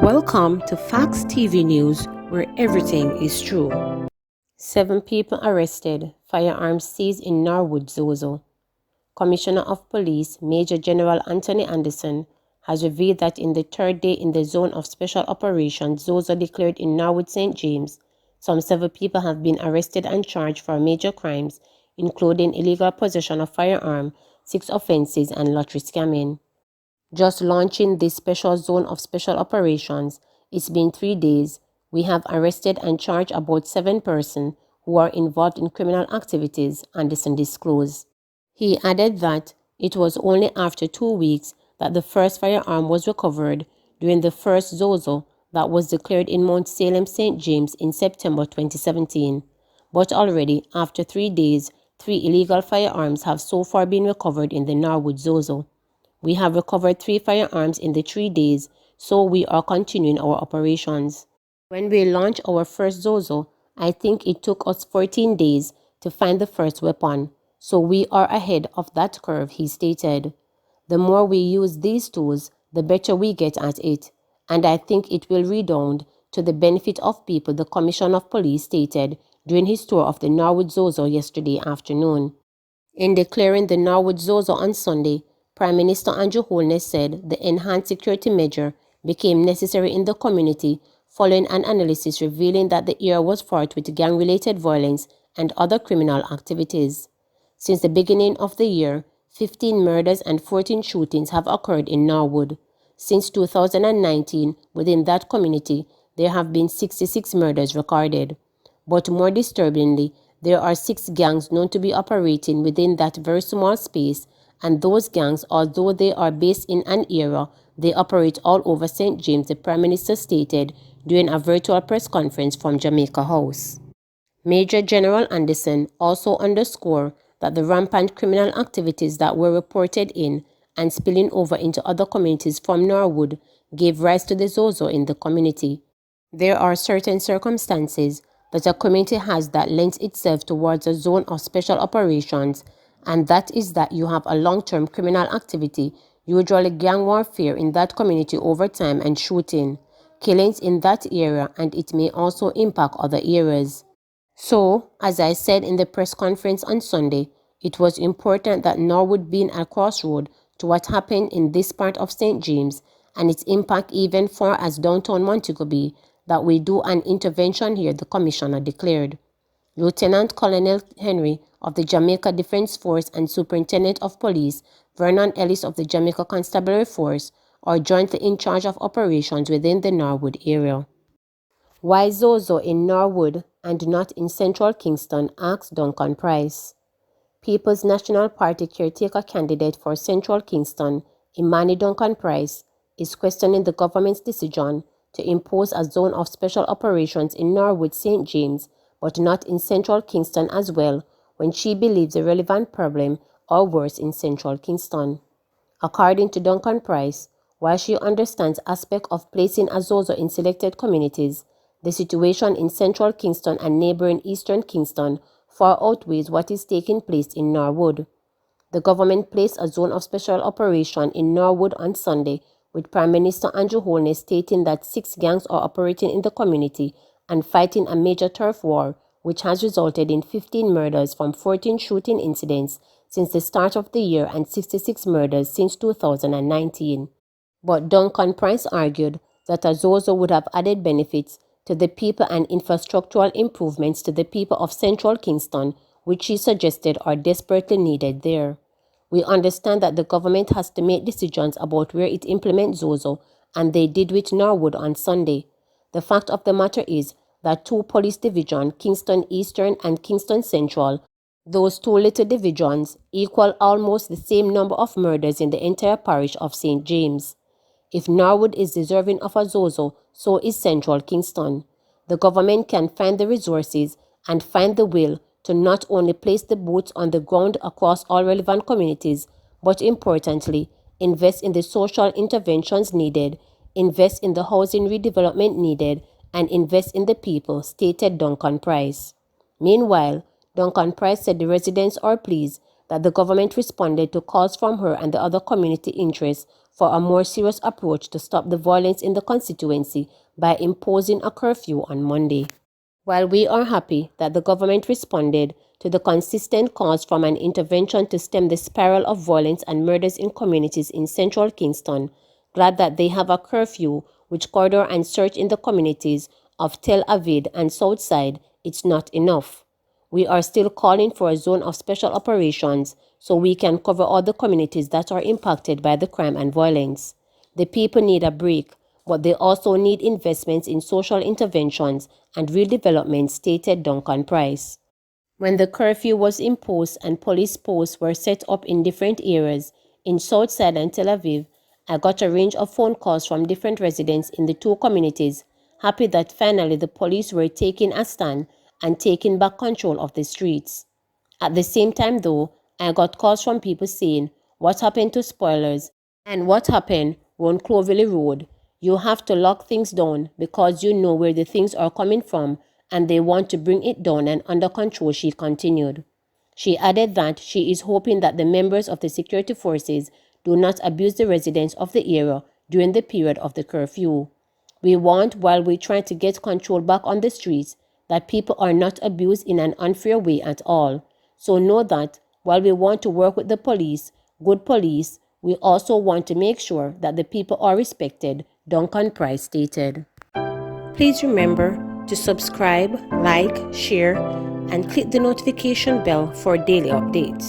Welcome to Facts TV News, where everything is true. 7 people arrested, firearms seized in Norwood, ZOSO. Commissioner of Police Major General Anthony Anderson has revealed that in the third day in the Zone of Special Operations ZOSO declared in Norwood, St. James, some 7 people have been arrested and charged for major crimes, including illegal possession of firearm, 6 offenses, and lottery scamming. Just launching this special zone of special operations, it's been 3 days. We have arrested and charged about 7 persons who are involved in criminal activities, Anderson disclosed. He added that it was only after 2 weeks that the first firearm was recovered during the first ZOSO that was declared in Mount Salem, St. James in September 2017. But already, after 3 days, 3 illegal firearms have so far been recovered in the Norwood ZOSO. We have recovered 3 firearms in the 3 days, so we are continuing our operations. When we launched our first ZOSO, I think it took us 14 days to find the first weapon, so we are ahead of that curve, he stated. The more we use these tools, the better we get at it, and I think it will redound to the benefit of people, the Commissioner of Police stated during his tour of the Norwood ZOSO yesterday afternoon. In declaring the Norwood ZOSO on Sunday, Prime Minister Andrew Holness said the enhanced security measure became necessary in the community following an analysis revealing that the area was fraught with gang-related violence and other criminal activities. Since the beginning of the year, 15 murders and 14 shootings have occurred in Norwood. Since 2019, within that community, there have been 66 murders recorded. But more disturbingly, there are 6 gangs known to be operating within that very small space, and those gangs, although they are based in an area, they operate all over St. James, the Prime Minister stated during a virtual press conference from Jamaica House. Major General Anderson also underscored that the rampant criminal activities that were reported in and spilling over into other communities from Norwood gave rise to the ZOSO in the community. There are certain circumstances that a community has that lends itself towards a zone of special operations, and that is that you have a long-term criminal activity, usually gang warfare in that community over time and shooting, killings in that area, and it may also impact other areas. So, as I said in the press conference on Sunday, it was important that Norwood being a crossroad to what happened in this part of St. James and its impact even far as downtown Montego Bay, that we do an intervention here, the Commissioner declared. Lieutenant Colonel Henry of the Jamaica Defense Force and Superintendent of Police Vernon Ellis of the Jamaica Constabulary Force are jointly in charge of operations within the Norwood area. Why ZOSO in Norwood and not in central Kingston, asked Duncan Price. People's National Party caretaker candidate for central Kingston, Imani Duncan Price, is questioning the government's decision to impose a zone of special operations in Norwood, St. James, but not in central Kingston as well, when she believes the relevant problem are worse in central Kingston. According to Duncan Price, while she understands aspects of placing a ZOSO in selected communities, the situation in central Kingston and neighboring eastern Kingston far outweighs what is taking place in Norwood. The government placed a zone of special operation in Norwood on Sunday, with Prime Minister Andrew Holness stating that 6 gangs are operating in the community and fighting a major turf war, which has resulted in 15 murders from 14 shooting incidents since the start of the year and 66 murders since 2019. But Duncan Price argued that a ZOSO would have added benefits to the people and infrastructural improvements to the people of central Kingston, which she suggested are desperately needed there. We understand that the government has to make decisions about where it implements ZOSO, and they did with Norwood on Sunday. The fact of the matter is that 2 police divisions, Kingston Eastern and Kingston Central, those 2 little divisions equal almost the same number of murders in the entire parish of St. James. If Norwood is deserving of a ZOSO, so is central Kingston. The government can find the resources and find the will to not only place the boots on the ground across all relevant communities, but importantly, invest in the social interventions needed, invest in the housing redevelopment needed, and invest in the people, stated Duncan Price. Meanwhile, Duncan Price said the residents are pleased that the government responded to calls from her and the other community interests for a more serious approach to stop the violence in the constituency by imposing a curfew on Monday. While we are happy that the government responded to the consistent calls from an intervention to stem the spiral of violence and murders in communities in central Kingston, glad that they have a curfew which corridor and search in the communities of Tel Aviv and Southside, it's not enough. We are still calling for a zone of special operations so we can cover all the communities that are impacted by the crime and violence. The people need a break, but they also need investments in social interventions and real development, stated Duncan Price. When the curfew was imposed and police posts were set up in different areas in Southside and Tel Aviv, I got a range of phone calls from different residents in the two communities, happy that finally the police were taking a stand and taking back control of the streets. At the same time though, I got calls from people saying, "What happened to spoilers? And what happened on Clovelly Road? You have to lock things down because you know where the things are coming from and they want to bring it down and under control," she continued. She added that she is hoping that the members of the security forces do not abuse the residents of the area during the period of the curfew. We want, while we try to get control back on the streets, that people are not abused in an unfair way at all. So know that while we want to work with the police, good police, we also want to make sure that the people are respected, Duncan Price stated. Please remember to subscribe, like, share, and click the notification bell for daily updates.